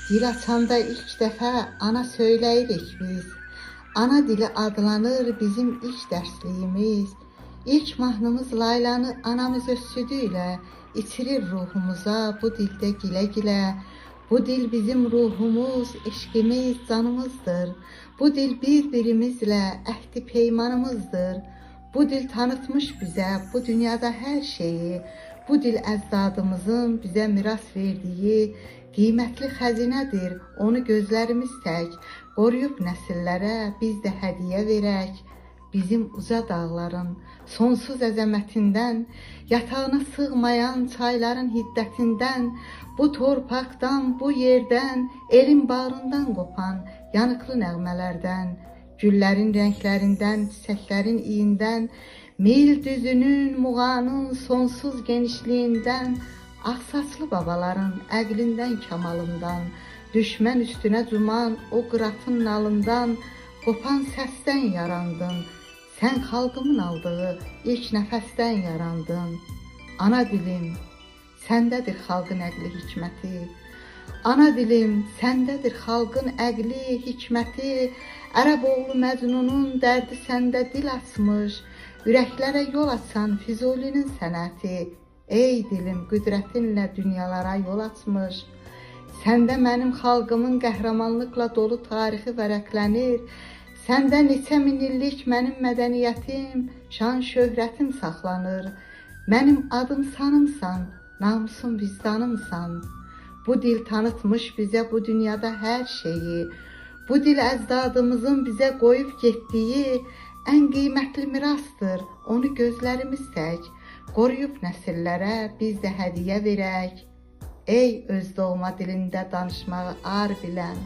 Dil açanda ilk dəfə ana söyləyirik biz. Ana dili adlanır bizim ilk dərsliyimiz. İlk mahnımız Laylanı anamız öz südü ilə içirir ruhumuza bu dildə gilə-gilə. Bu dil bizim ruhumuz, eşqimiz, canımızdır. Bu dil bir-birimizlə əhdi peymanımızdır. Bu dil tanıtmış bizə bu dünyada hər şeyi. Bu dil əcdadımızın bizə miras verdiyi qiymətli xəzinədir. Onu gözlərimiz tək qoruyub nəsillərə biz də hədiyyə verək. Bizim uca dağların sonsuz əzəmətindən, yatağına sığmayan çayların hiddətindən, bu torpaqdan, bu yerdən, elin bağrından qopan yanıqlı nəğmələrdən, güllərin rənglərindən, çiçəklərin iyindən, mil düzünün, muğanın sonsuz genişliyindən, ağsaçlı babaların əqlindən, kamalından, düşmən üstünə cuman o qıratın nalından, qopan səsdən yarandın. Sən xalqımın aldığı ilk nəfəsdən yarandın. Ana dilim, səndədir xalqın əqli hikməti. Ana dilim, səndədir xalqın əqli hikməti. Ərəb oğlu Məcnunun dərdi səndə dil açmış. Ürəklərə yol açan Füzulinin sənəti. Ey dilim, qüdrətinlə dünyalara yol açmış. Səndə mənim xalqımın qəhrəmanlıqla dolu tarixi vərəqlənir. Səndə neçə min illik mənim mədəniyyətim, şan şöhrətim saxlanır. Mənim adım sanımsan, namusum vicdanımsan. Bu dil tanıtmış bizə bu dünyada hər şeyi. Bu dil əcdadımızın bizə qoyub getdiyi ən qiymətli mirasdır. Onu gözlərimiz tək qoruyub nəsillərə biz də hədiyyə verək. Ey öz doğma dilində danışmağı ar bilən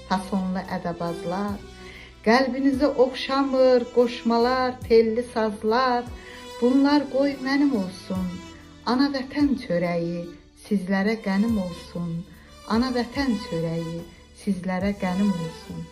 fasonlu ədəbazlar, qəlbinizi oxşamır qoşmalar, telli sazlar, bunlar qoy mənim olsun. Ana vətən çörəyi sizlərə qənim olsun. Ana vətən çörəyi sizlərə qənim olsun.